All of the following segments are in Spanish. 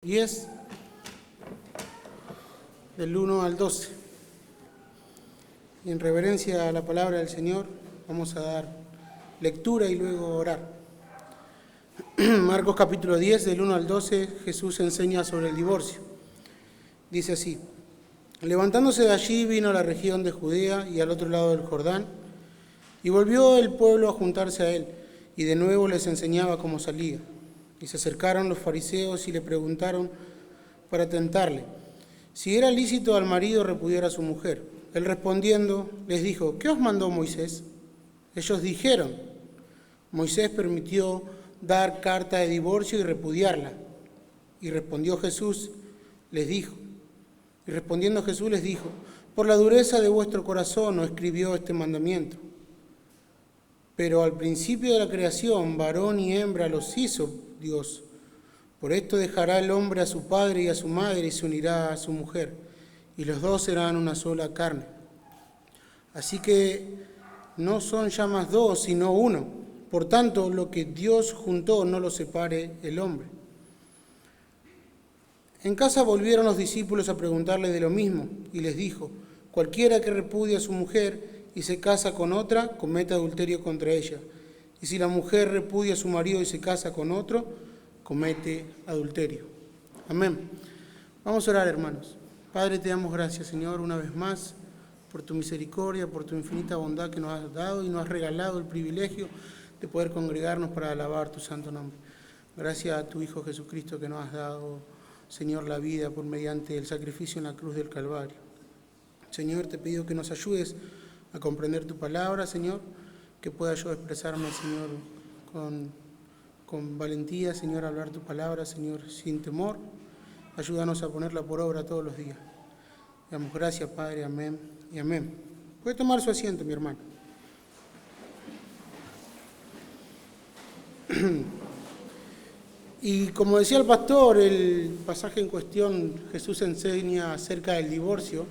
10, del 1 al 12. Y en reverencia a la palabra del Señor, vamos a dar lectura y luego orar. Marcos capítulo 10, del 1 al 12, Jesús enseña sobre el divorcio. Dice así: levantándose de allí, vino a la región de Judea y al otro lado del Jordán, y volvió el pueblo a juntarse a él, y de nuevo les enseñaba cómo salía. Y se acercaron los fariseos y le preguntaron para tentarle si era lícito al marido repudiar a su mujer. Él respondiendo les dijo: ¿qué os mandó Moisés? Ellos dijeron: Moisés permitió dar carta de divorcio y repudiarla. Y respondiendo Jesús les dijo: por la dureza de vuestro corazón no escribió este mandamiento. Pero al principio de la creación, varón y hembra los hizo Dios. Por esto dejará el hombre a su padre y a su madre y se unirá a su mujer, y los dos serán una sola carne. Así que no son ya más dos, sino uno. Por tanto, lo que Dios juntó no lo separe el hombre. En casa volvieron los discípulos a preguntarle de lo mismo, y les dijo: cualquiera que repudie a su mujer y se casa con otra, comete adulterio contra ella. Y si la mujer repudia a su marido y se casa con otro, comete adulterio. Amén. Vamos a orar, hermanos. Padre, te damos gracias, Señor, una vez más, por tu misericordia, por tu infinita bondad que nos has dado y nos has regalado el privilegio de poder congregarnos para alabar tu santo nombre. Gracias a tu Hijo Jesucristo que nos has dado, Señor, la vida por mediante el sacrificio en la cruz del Calvario. Señor, te pido que nos ayudes a comprender tu palabra, Señor, que pueda yo expresarme, Señor, con valentía, Señor, a hablar tu palabra, Señor, sin temor. Ayúdanos a ponerla por obra todos los días. Damos gracias, Padre, amén y amén. Puede tomar su asiento, mi hermano. Y como decía el pastor, el pasaje en cuestión, Jesús enseña acerca del divorcio.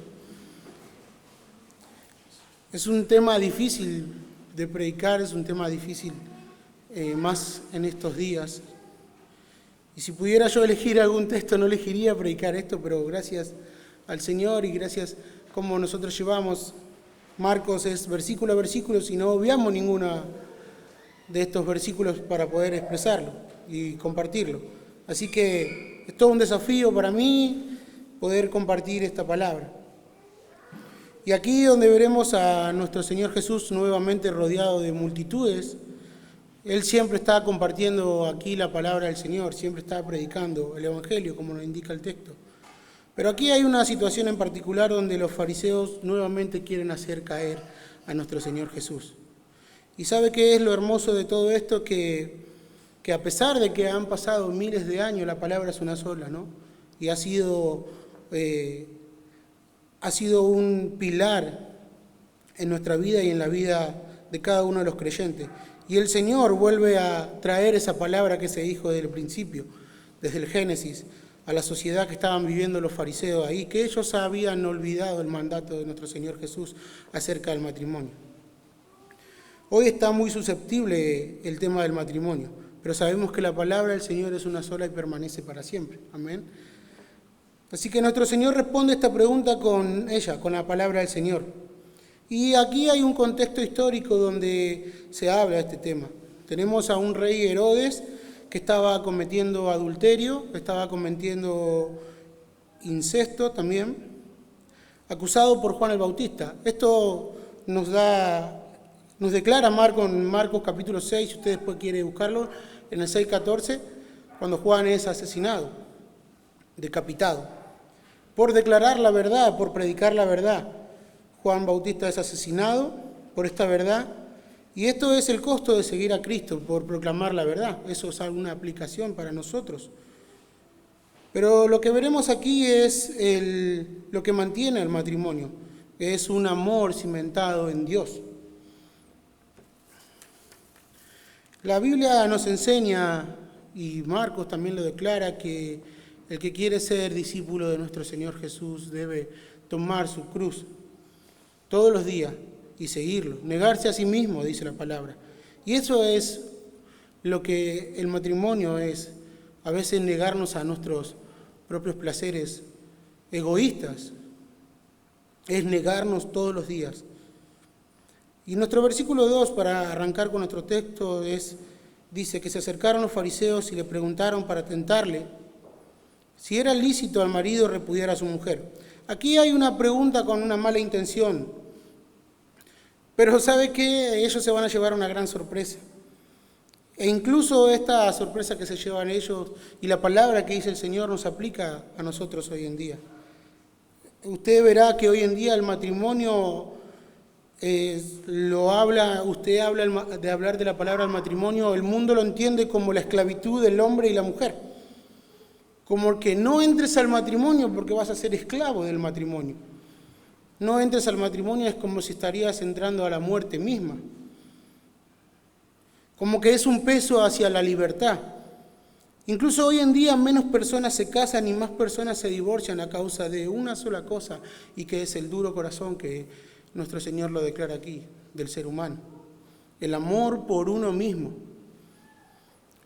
Es un tema difícil de predicar, es un tema difícil más en estos días. Y si pudiera yo elegir algún texto, no elegiría predicar esto, pero gracias al Señor y gracias como nosotros llevamos Marcos es versículo a versículo, y no obviamos ninguno de estos versículos para poder expresarlo y compartirlo. Así que es todo un desafío para mí poder compartir esta palabra. Y aquí donde veremos a nuestro Señor Jesús nuevamente rodeado de multitudes, Él siempre está compartiendo aquí la palabra del Señor, siempre está predicando el Evangelio, como nos indica el texto. Pero aquí hay una situación en particular donde los fariseos nuevamente quieren hacer caer a nuestro Señor Jesús. ¿Y sabe qué es lo hermoso de todo esto? Que a pesar de que han pasado miles de años, la palabra es una sola, ¿no? Y ha sido un pilar en nuestra vida y en la vida de cada uno de los creyentes. Y el Señor vuelve a traer esa palabra que se dijo desde el principio, desde el Génesis, a la sociedad que estaban viviendo los fariseos ahí, que ellos habían olvidado el mandato de nuestro Señor Jesús acerca del matrimonio. Hoy está muy susceptible el tema del matrimonio, pero sabemos que la palabra del Señor es una sola y permanece para siempre. Amén. Así que nuestro Señor responde esta pregunta con la palabra del Señor. Y aquí hay un contexto histórico donde se habla de este tema. Tenemos a un rey Herodes que estaba cometiendo adulterio, estaba cometiendo incesto también, acusado por Juan el Bautista. Esto nos declara Marcos capítulo 6, si usted después quiere buscarlo, en el 6:14, cuando Juan es asesinado, decapitado. Por declarar la verdad, por predicar la verdad, Juan Bautista es asesinado por esta verdad. Y esto es el costo de seguir a Cristo, por proclamar la verdad. Eso es alguna aplicación para nosotros. Pero lo que veremos aquí es lo que mantiene el matrimonio, que es un amor cimentado en Dios. La Biblia nos enseña, y Marcos también lo declara, que el que quiere ser discípulo de nuestro Señor Jesús debe tomar su cruz todos los días y seguirlo, negarse a sí mismo, dice la palabra. Y eso es lo que el matrimonio es, a veces negarnos a nuestros propios placeres egoístas, es negarnos todos los días. Y nuestro versículo 2, para arrancar con nuestro texto, dice que se acercaron los fariseos y le preguntaron para tentarle si era lícito al marido repudiar a su mujer. Aquí hay una pregunta con una mala intención, pero ¿sabe qué? Ellos se van a llevar una gran sorpresa. E incluso esta sorpresa que se llevan ellos y la palabra que dice el Señor nos aplica a nosotros hoy en día. Usted verá que hoy en día el matrimonio usted habla de hablar de la palabra al matrimonio, el mundo lo entiende como la esclavitud del hombre y la mujer. Como que no entres al matrimonio porque vas a ser esclavo del matrimonio. No entres al matrimonio es como si estarías entrando a la muerte misma. Como que es un peso hacia la libertad. Incluso hoy en día menos personas se casan y más personas se divorcian a causa de una sola cosa, y que es el duro corazón que nuestro Señor lo declara aquí, del ser humano. El amor por uno mismo.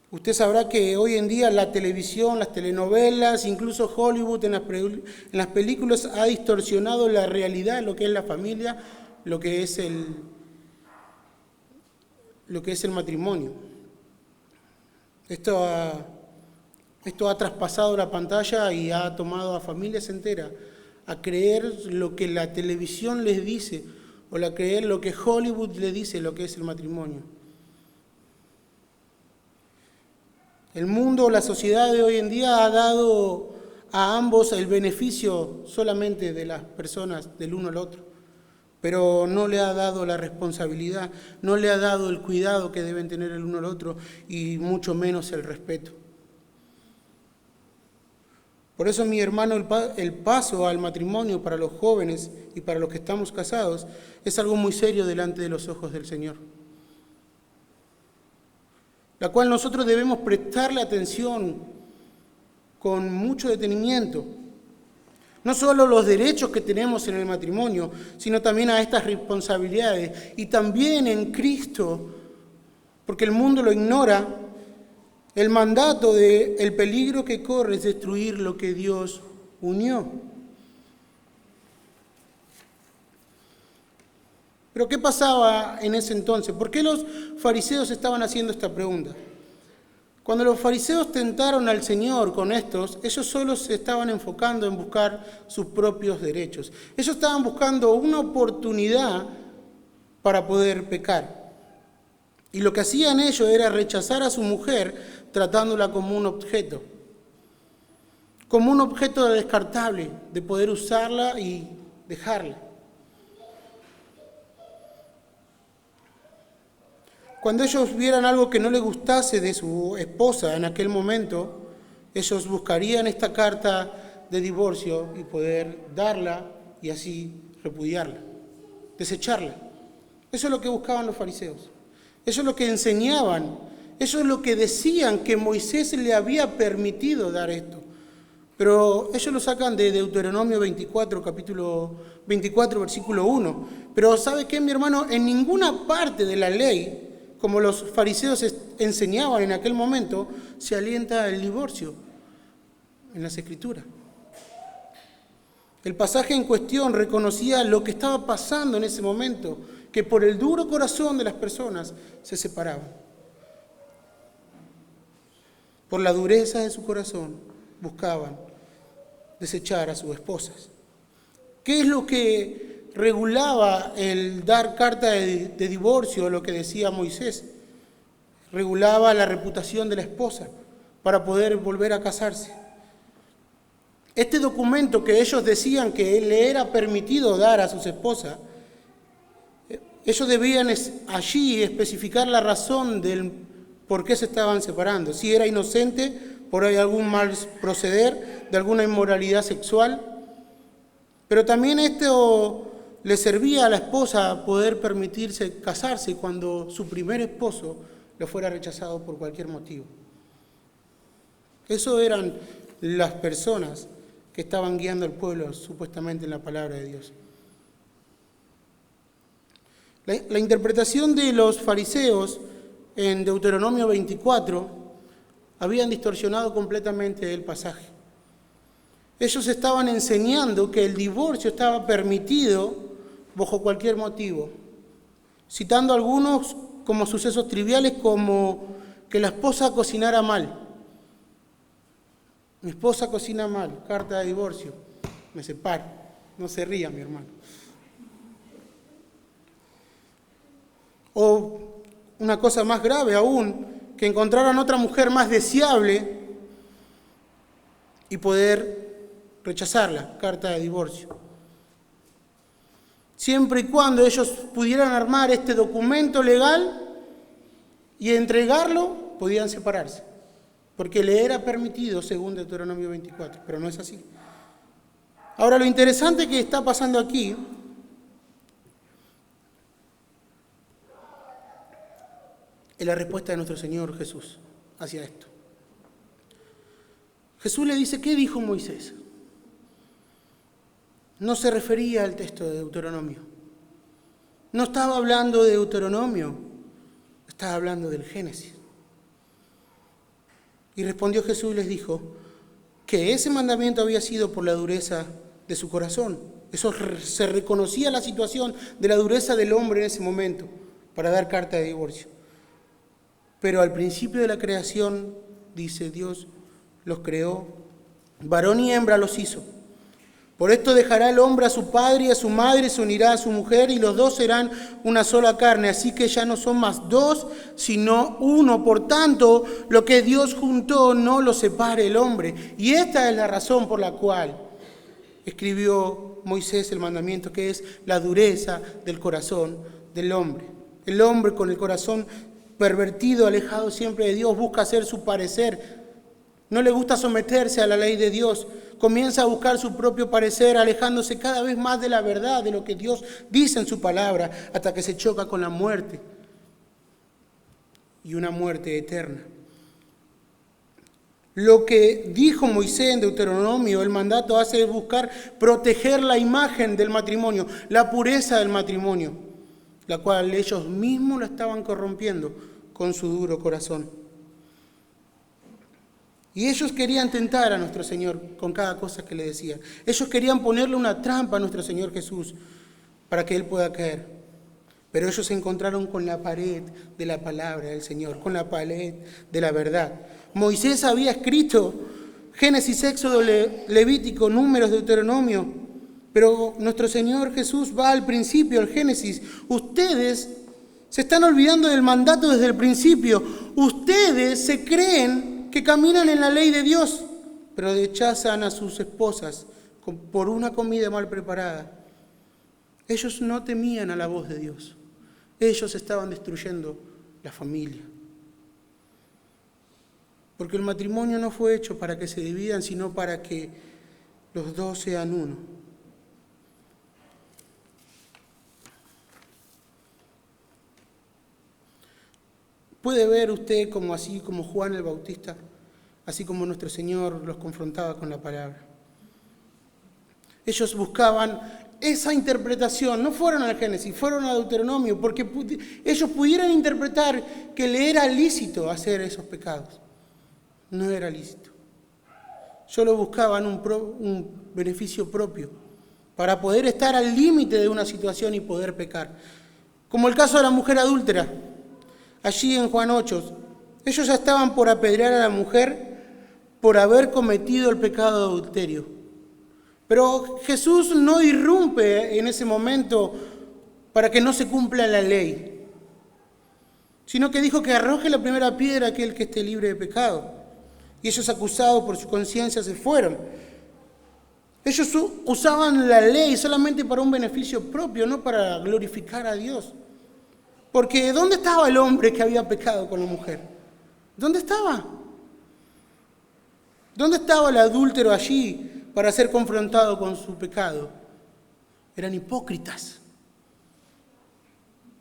Usted sabrá que hoy en día la televisión, las telenovelas, incluso Hollywood en las películas ha distorsionado la realidad, lo que es la familia, lo que es el matrimonio. Esto ha traspasado la pantalla y ha tomado a familias enteras a creer lo que la televisión les dice, o a creer lo que Hollywood les dice, lo que es el matrimonio. El mundo, la sociedad de hoy en día ha dado a ambos el beneficio solamente de las personas del uno al otro, pero no le ha dado la responsabilidad, no le ha dado el cuidado que deben tener el uno al otro, y mucho menos el respeto. Por eso, mi hermano, el paso al matrimonio para los jóvenes y para los que estamos casados es algo muy serio delante de los ojos del Señor, la cual nosotros debemos prestarle atención con mucho detenimiento. No solo los derechos que tenemos en el matrimonio, sino también a estas responsabilidades, y también en Cristo, porque el mundo lo ignora. El mandato el peligro que corre es destruir lo que Dios unió. Pero ¿qué pasaba en ese entonces? ¿Por qué los fariseos estaban haciendo esta pregunta? Cuando los fariseos tentaron al Señor con estos, ellos solo se estaban enfocando en buscar sus propios derechos. Ellos estaban buscando una oportunidad para poder pecar. Y lo que hacían ellos era rechazar a su mujer tratándola como un objeto descartable, de poder usarla y dejarla. Cuando ellos vieran algo que no les gustase de su esposa en aquel momento, ellos buscarían esta carta de divorcio y poder darla y así repudiarla, desecharla. Eso es lo que buscaban los fariseos. Eso es lo que enseñaban. Eso es lo que decían que Moisés le había permitido dar esto. Pero ellos lo sacan de Deuteronomio 24, capítulo 24, versículo 1. Pero ¿sabe qué, mi hermano? En ninguna parte de la ley, como los fariseos enseñaban en aquel momento, se alienta el divorcio en las Escrituras. El pasaje en cuestión reconocía lo que estaba pasando en ese momento, que por el duro corazón de las personas se separaban. Por la dureza de su corazón buscaban desechar a sus esposas. ¿Qué es lo que regulaba el dar carta de divorcio, lo que decía Moisés? Regulaba la reputación de la esposa para poder volver a casarse. Este documento que ellos decían que le era permitido dar a sus esposas, ellos debían allí especificar la razón del por qué se estaban separando. Si era inocente, por ahí algún mal proceder, de alguna inmoralidad sexual. Pero también esto le servía a la esposa poder permitirse casarse cuando su primer esposo le fuera rechazado por cualquier motivo. Eso eran las personas que estaban guiando al pueblo supuestamente en la palabra de Dios. La interpretación de los fariseos en Deuteronomio 24 habían distorsionado completamente el pasaje. Ellos estaban enseñando que el divorcio estaba permitido bajo cualquier motivo, citando algunos como sucesos triviales como que la esposa cocinara mal. Mi esposa cocina mal, carta de divorcio, me separo. No se ría, mi hermano. O una cosa más grave aún, que encontraran otra mujer más deseable y poder rechazarla, carta de divorcio. Siempre y cuando ellos pudieran armar este documento legal y entregarlo, podían separarse, porque le era permitido según Deuteronomio 24, pero no es así. Ahora, lo interesante que está pasando aquí es la respuesta de nuestro Señor Jesús hacia esto. Jesús le dice, ¿qué dijo Moisés? No se refería al texto de Deuteronomio. No estaba hablando de Deuteronomio, estaba hablando del Génesis. Y respondió Jesús y les dijo que ese mandamiento había sido por la dureza de su corazón. Eso se reconocía la situación de la dureza del hombre en ese momento para dar carta de divorcio. Pero al principio de la creación, dice Dios, los creó, varón y hembra los hizo. Por esto dejará el hombre a su padre y a su madre, se unirá a su mujer y los dos serán una sola carne. Así que ya no son más dos, sino uno. Por tanto, lo que Dios juntó no lo separe el hombre. Y esta es la razón por la cual escribió Moisés el mandamiento, que es la dureza del corazón del hombre. El hombre con el corazón pervertido, alejado siempre de Dios, busca hacer su parecer. No le gusta someterse a la ley de Dios. Comienza a buscar su propio parecer, alejándose cada vez más de la verdad, de lo que Dios dice en su palabra, hasta que se choca con la muerte. Y una muerte eterna. Lo que dijo Moisés en Deuteronomio, el mandato hace es buscar proteger la imagen del matrimonio, la pureza del matrimonio, la cual ellos mismos la estaban corrompiendo con su duro corazón. Y ellos querían tentar a nuestro Señor con cada cosa que le decían. Ellos querían ponerle una trampa a nuestro Señor Jesús para que Él pueda caer. Pero ellos se encontraron con la pared de la palabra del Señor, con la pared de la verdad. Moisés había escrito Génesis, Éxodo, Levítico, Números, Deuteronomio, pero nuestro Señor Jesús va al principio, al Génesis. Ustedes se están olvidando del mandato desde el principio. Ustedes se creen que caminan en la ley de Dios, pero rechazan a sus esposas por una comida mal preparada. Ellos no temían a la voz de Dios. Ellos estaban destruyendo la familia. Porque el matrimonio no fue hecho para que se dividan, sino para que los dos sean uno. Puede ver usted como así como Juan el Bautista, así como nuestro Señor los confrontaba con la palabra. Ellos buscaban esa interpretación, no fueron al Génesis, fueron a Deuteronomio, porque ellos pudieran interpretar que le era lícito hacer esos pecados. No era lícito. Solo buscaban un beneficio propio para poder estar al límite de una situación y poder pecar. Como el caso de la mujer adúltera. Allí en Juan 8, ellos ya estaban por apedrear a la mujer por haber cometido el pecado de adulterio. Pero Jesús no irrumpe en ese momento para que no se cumpla la ley, sino que dijo que arroje la primera piedra aquel que esté libre de pecado. Y ellos, acusados por su conciencia, se fueron. Ellos usaban la ley solamente para un beneficio propio, no para glorificar a Dios. Porque ¿dónde estaba el hombre que había pecado con la mujer? ¿Dónde estaba? ¿Dónde estaba el adúltero allí para ser confrontado con su pecado? Eran hipócritas.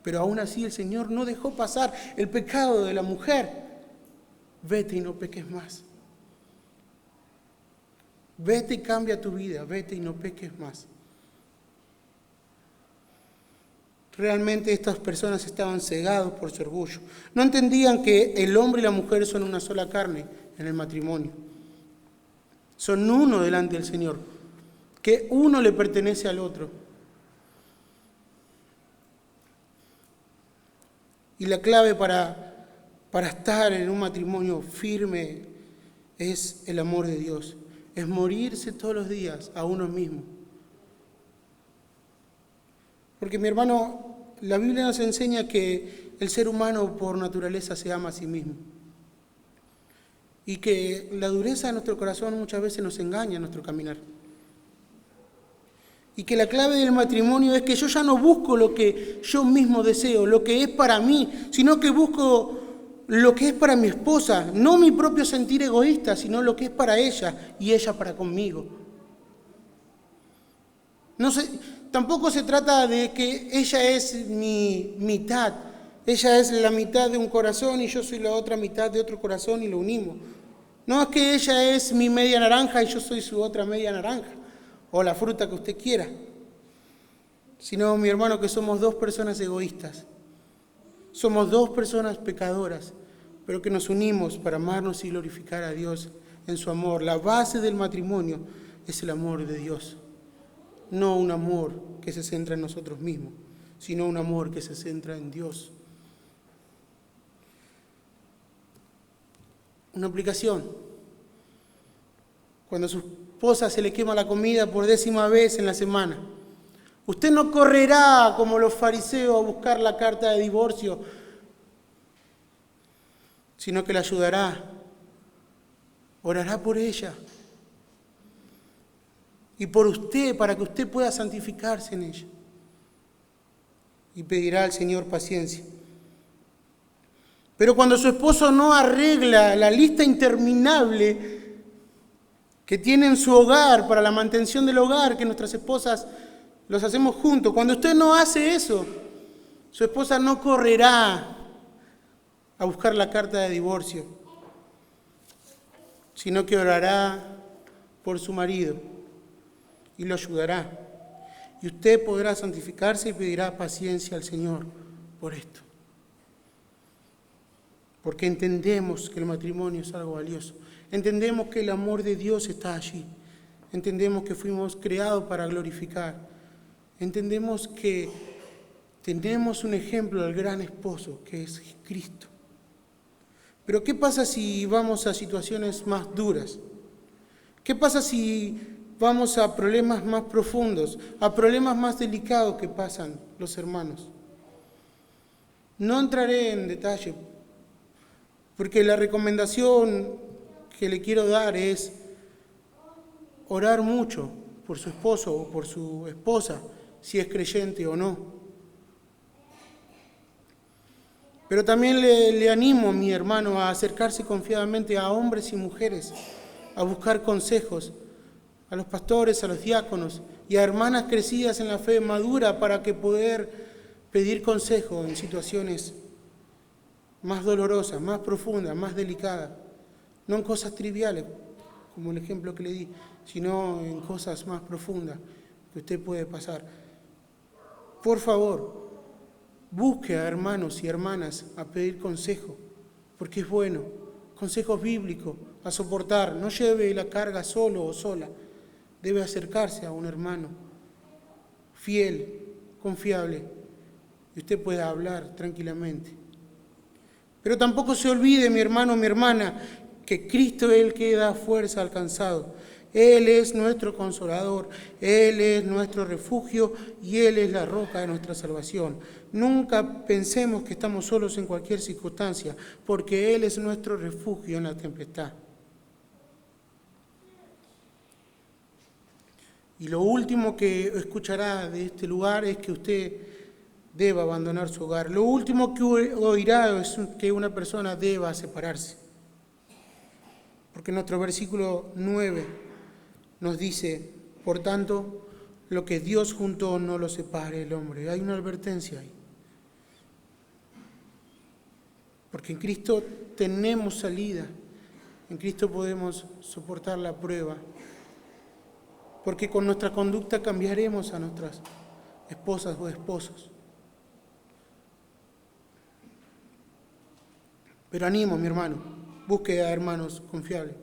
Pero aún así el Señor no dejó pasar el pecado de la mujer. Vete y no peques más. Vete y cambia tu vida. Vete y no peques más. Realmente estas personas estaban cegados por su orgullo. No entendían que el hombre y la mujer son una sola carne en el matrimonio. Son uno delante del Señor, que uno le pertenece al otro. Y la clave para estar en un matrimonio firme es el amor de Dios. Es morirse todos los días a uno mismo. Porque, mi hermano, la Biblia nos enseña que el ser humano por naturaleza se ama a sí mismo. Y que la dureza de nuestro corazón muchas veces nos engaña en nuestro caminar. Y que la clave del matrimonio es que yo ya no busco lo que yo mismo deseo, lo que es para mí, sino que busco lo que es para mi esposa, no mi propio sentir egoísta, sino lo que es para ella y ella para conmigo. Tampoco se trata de que ella es mi mitad, ella es la mitad de un corazón y yo soy la otra mitad de otro corazón y lo unimos. No es que ella es mi media naranja y yo soy su otra media naranja, o la fruta que usted quiera, sino, mi hermano, que somos dos personas egoístas, somos dos personas pecadoras, pero que nos unimos para amarnos y glorificar a Dios en su amor. La base del matrimonio es el amor de Dios, no un amor que se centra en nosotros mismos, sino un amor que se centra en Dios. Una aplicación. Cuando a su esposa se le quema la comida por 10ª vez en la semana, usted no correrá como los fariseos a buscar la carta de divorcio, sino que la ayudará, orará por ella y por usted, para que usted pueda santificarse en ella. Y pedirá al Señor paciencia. Pero cuando su esposo no arregla la lista interminable que tiene en su hogar para la mantención del hogar, que nuestras esposas los hacemos juntos, cuando usted no hace eso, su esposa no correrá a buscar la carta de divorcio, sino que orará por su marido y lo ayudará. Y usted podrá santificarse y pedirá paciencia al Señor por esto. Porque entendemos que el matrimonio es algo valioso. Entendemos que el amor de Dios está allí. Entendemos que fuimos creados para glorificar. Entendemos que tenemos un ejemplo del gran esposo, que es Cristo. Pero ¿qué pasa si vamos a situaciones más duras? ¿Qué pasa si vamos a problemas más profundos, a problemas más delicados que pasan los hermanos? No entraré en detalle, porque la recomendación que le quiero dar es orar mucho por su esposo o por su esposa, si es creyente o no. Pero también le animo a mi hermano a acercarse confiadamente a hombres y mujeres, a buscar consejos, a los pastores, a los diáconos y a hermanas crecidas en la fe madura para que poder pedir consejo en situaciones más dolorosas, más profundas, más delicadas, no en cosas triviales, como el ejemplo que le di, sino en cosas más profundas que usted puede pasar. Por favor, busque a hermanos y hermanas a pedir consejo, porque es bueno, consejos bíblicos, a soportar. No lleve la carga solo o sola, debe acercarse a un hermano fiel, confiable, y usted pueda hablar tranquilamente. Pero tampoco se olvide, mi hermano, mi hermana, que Cristo es el que da fuerza al cansado. Él es nuestro consolador, Él es nuestro refugio y Él es la roca de nuestra salvación. Nunca pensemos que estamos solos en cualquier circunstancia, porque Él es nuestro refugio en la tempestad. Y lo último que escuchará de este lugar es que usted deba abandonar su hogar. Lo último que oirá es que una persona deba separarse. Porque nuestro versículo 9 nos dice, por tanto, lo que Dios juntó no lo separe el hombre. Hay una advertencia ahí. Porque en Cristo tenemos salida. En Cristo podemos soportar la prueba. Porque con nuestra conducta cambiaremos a nuestras esposas o esposos. Pero animo, mi hermano, busque a hermanos confiables.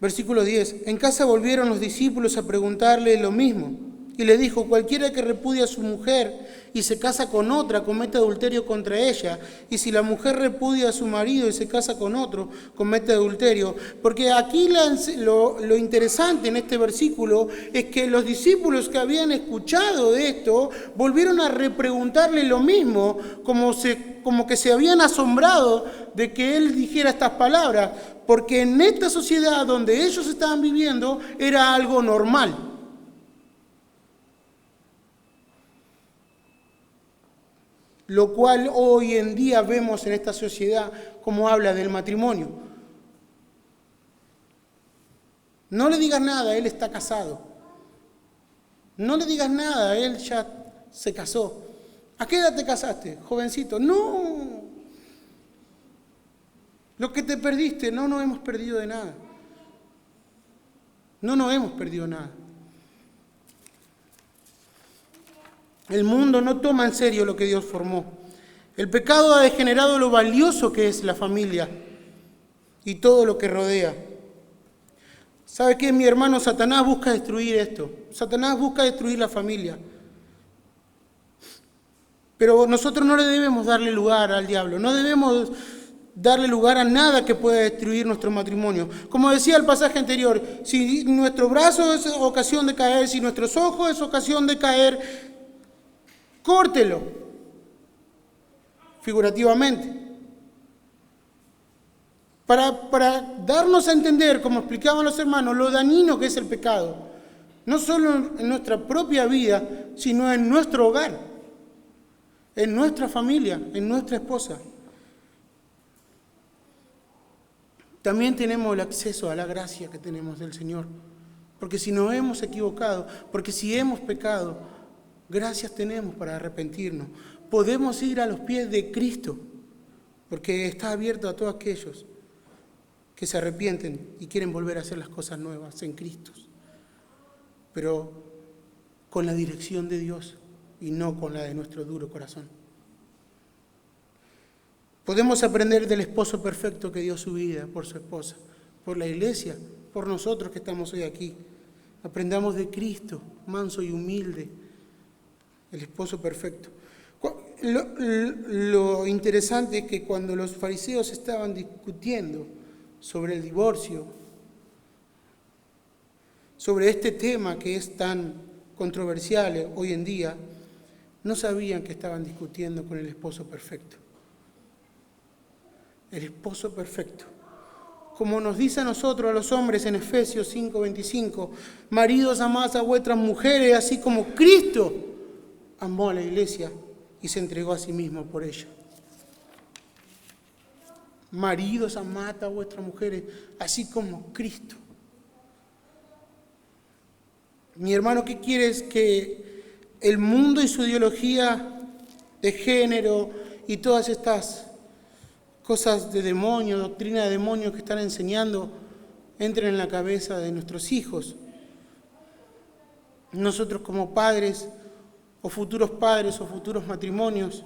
Versículo 10. En casa volvieron los discípulos a preguntarle lo mismo. Y le dijo, cualquiera que repudia a su mujer y se casa con otra, comete adulterio contra ella. Y si la mujer repudia a su marido y se casa con otro, comete adulterio. Porque aquí lo interesante en este versículo es que los discípulos que habían escuchado de esto volvieron a repreguntarle lo mismo, como que se habían asombrado de que él dijera estas palabras. Porque en esta sociedad donde ellos estaban viviendo era algo normal. Lo cual hoy en día vemos en esta sociedad como habla del matrimonio. No le digas nada, él está casado. No le digas nada, él ya se casó. ¿A qué edad te casaste, jovencito? No. Lo que te perdiste, no nos hemos perdido de nada. No nos hemos perdido nada. El mundo no toma en serio lo que Dios formó. El pecado ha degenerado lo valioso que es la familia y todo lo que rodea. ¿Sabe qué, mi hermano? Satanás busca destruir esto. Satanás busca destruir la familia. Pero nosotros no le debemos darle lugar al diablo. No debemos darle lugar a nada que pueda destruir nuestro matrimonio. Como decía el pasaje anterior, si nuestro brazo es ocasión de caer, si nuestros ojos es ocasión de caer, córtelo, figurativamente. Para darnos a entender, como explicaban los hermanos, lo dañino que es el pecado, no solo en nuestra propia vida, sino en nuestro hogar, en nuestra familia, en nuestra esposa. También tenemos el acceso a la gracia que tenemos del Señor, porque si nos hemos equivocado, porque si hemos pecado, gracias tenemos para arrepentirnos. Podemos ir a los pies de Cristo, porque está abierto a todos aquellos que se arrepienten y quieren volver a hacer las cosas nuevas en Cristo, pero con la dirección de Dios y no con la de nuestro duro corazón. Podemos aprender del esposo perfecto que dio su vida por su esposa, por la iglesia, por nosotros que estamos hoy aquí. Aprendamos de Cristo, manso y humilde, el esposo perfecto. Lo interesante es que cuando los fariseos estaban discutiendo sobre el divorcio, sobre este tema que es tan controversial hoy en día, no sabían que estaban discutiendo con el esposo perfecto. El esposo perfecto. Como nos dice a nosotros, a los hombres, en Efesios 5:25, maridos, amad a vuestras mujeres, así como Cristo amó a la iglesia y se entregó a sí mismo por ella. Maridos, amad a vuestras mujeres, así como Cristo. Mi hermano, ¿qué quieres? Que el mundo y su ideología de género y todas estas cosas de demonio, doctrina de demonios que están enseñando, entren en la cabeza de nuestros hijos. Nosotros como padres, o futuros padres, o futuros matrimonios,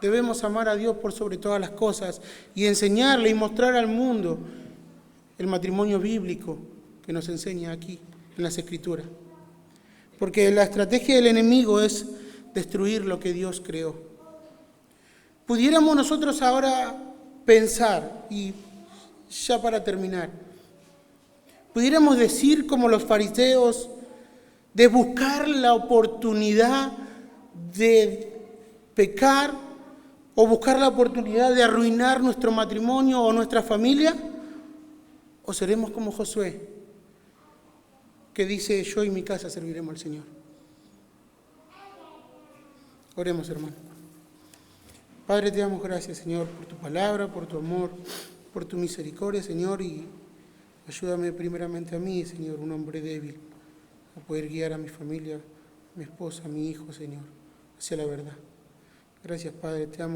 debemos amar a Dios por sobre todas las cosas y enseñarle y mostrar al mundo el matrimonio bíblico que nos enseña aquí en las Escrituras. Porque la estrategia del enemigo es destruir lo que Dios creó. Pudiéramos nosotros ahora pensar, y ya para terminar, pudiéramos decir como los fariseos, de buscar la oportunidad de pecar o buscar la oportunidad de arruinar nuestro matrimonio o nuestra familia, o seremos como Josué, que dice, yo y mi casa serviremos al Señor. Oremos, hermano. Padre, te damos gracias, Señor, por tu palabra, por tu amor, por tu misericordia, Señor, y ayúdame primeramente a mí, Señor, un hombre débil, a poder guiar a mi familia, a mi esposa, a mi hijo, Señor, hacia la verdad. Gracias, Padre, te amo.